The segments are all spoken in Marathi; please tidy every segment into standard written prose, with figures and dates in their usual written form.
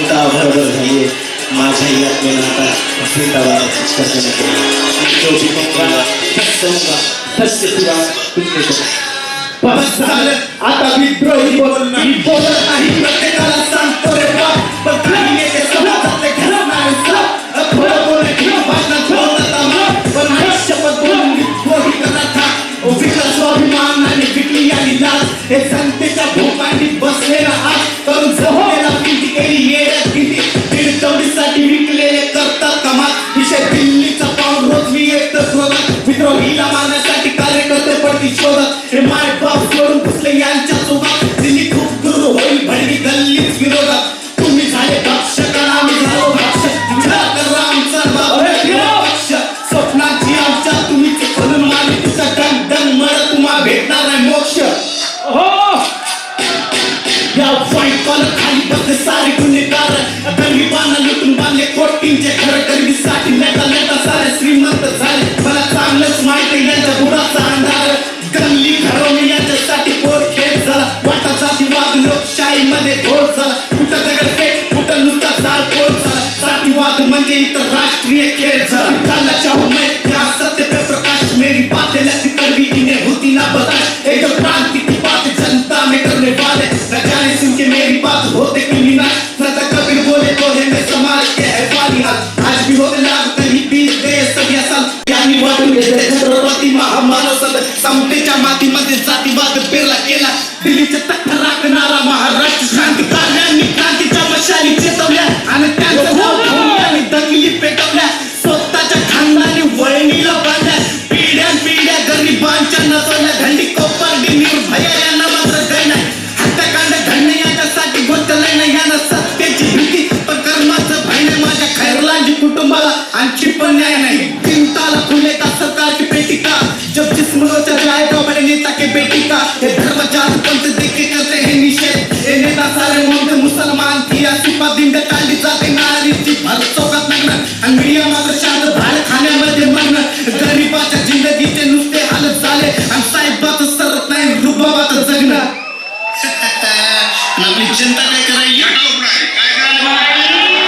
बरोबर झाली माझ्याही आत्मेला आता आता विद्रोही बोलत नाही प्रत्येकाला सांगतो रे बाप पण काही नेते समाजातले घेणार थोडं बोलणे किंवा भाषणात बोलतात पण नाही शपथ बोलून विद्रोही करत हा विकला स्वाभिमान आणि विकली आणि लाज हे जनतेच्या भूपांनी बसलेला हात करून जमलेला किती केली येड्यात किती दीड चौडीसाठी विकलेले करतात कमाल विषय दिल्लीचा पाऊल रोज मी एकटं शोधत विद्रोहीला मारण्यासाठी कार्यकर्ते पडती शोधत हे माय बाप सोडून घुसले यांच्या सोबत दिल्ली खूप दूर होईल भडवी गल्लीच विरोधात तुम्ही झाले भक्षक आणि आम्ही झालो भक्षक विचार करा आमचा पक्ष स्वप्नाची आमच्या तुम्ही खोलून मारली तुझा डन डन मर तुम्हाला भेटणार नाही मोक्ष या फाईट कॉलर खाली बसले सारे गुन्हेगार गरिबांना लुटून बांधले कोटींचे घर गरिबीसाठी नेता नेता सारे श्रीमंत झाले मला चांगलंच माहिती यांच्या बुडाचा अंधार गल्ली घडवणे यांच्यासाठी पोर खेळ झाला वाटा जातीवाद लोकशाहीमध्ये घोळ झाला कुठं दगडफेक कुठं नुसता जाळपोळ झाला जातीवाद म्हणजे इतर राष्ट्रीय खेळ झाला चाहू मैं क्या सत्य पे प्रकाश मेरी बातें लगती कड़वी इन्हें होती ना बर्दाश्त एक क्रांति की बात जनता में करने वाले न जाने सुन के मेरी बात होते क्यों ना सदा कबीर बोले तो है समाज के हैवानी आज भी होते लाभ कहीं बीत गए सदियां साल यानी वाटून घेतले छत्रपती महामानव सद समतेच्या मातीमध्ये जातीवाद पेरला केला दिल्लीचे तख्त राखणारा महाराष्ट्र क्रांतिकारकांनी क्रांतीच्या मशाली चेतवल्या आणि त्यांचं नाव घेऊन आणि दंगली पेटवल्या स्वतःच्या खानदानी वळणीला बांधल्या पिढ्यान पिढ्या गरिबांच्या नसवल्या धंडी कोपर्डी निर्भया यांना मात्र काही नाही हत्याकांड घडणे याच्यासाठी गोष्ट नाही यांना सत्तेची भीती पण कर्माचं भय नाही माझ्या खैरलांची कुटुंबाला आणखी पण न्याय नाही चिंताला खुले का सरकार की पेटी का जब जिस्म रोचा जाएगा बड़े नेता के बेटी का ये धर्म जात पंथ देखे करते हैं निषेध ये नेता सारे मोठे मुसलमान किया सिपा दिन काढली जाते नारीची भर चौकात नग्न आणि मीडिया मात्र शांत भाड खाण्यामध्ये मग्न गरिबाच्या जिंदगीचे नुसते हालत झाले आणि साहेबाचं सरत नाही रुबाबाचं जगणं आपली जनता काय करायची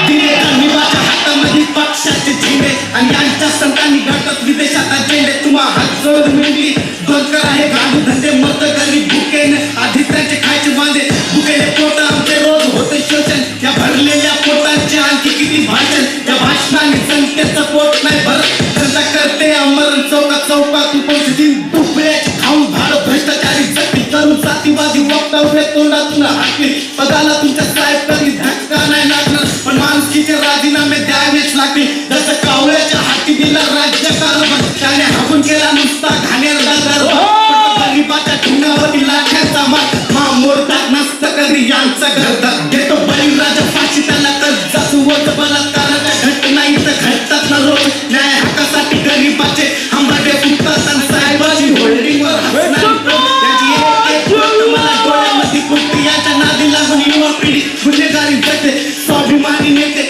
दिले गरिबाच्या हातामध्ये पक्षाचे झेंडे आणि यांच्या संतांनी घटक विदेशात अजेंडे तुम्हा हात जोडून मिळली बंद करा हे गाडू धंदे मत गरीब भुकेने आधी त्यांचे खायचे वांदे भुकेले पोट आमचे रोज होते शोषण या भरलेल्या पोटांचे आणखी किती भाषण या भाषणाने जनतेचं पोट नाही भरत जनता करते अमरण चौकात चौकात उपस्थिती दुबळ्याची खाऊन भाड भ्रष्टाचारी जटी करून जातीवादी वक्तव्य तोंडातून हाकली पदाला तुमच्या साहेब कधी धक्का नाही लागणार पण माणुसकीचे राजीनामे द्यावेच लागतील जसं कावळ्याच्या हाती दिला राज्य कारभार त्याने हाकून केला नुसता घाणेरडा गरिबाच्या ठिंगावरती लाखांचा मार मोडतात नसतं कधी यांचं घरदार घेतो बळीराजा फाशी त्याला कर्जाचं वत बलात्काराच्या घटना इथं घडतात ना रोज न्याय हक्कासाठी गरिबाचे हंबाटे फुटतात आणि साहेबाची होल्डिंगवर त्याची एक गोष्ट मला डोळ्यामध्ये कुठली याच्या नादी लागून युवा पिढी गुन्हेगारी जगते स्वाभिमानी नेते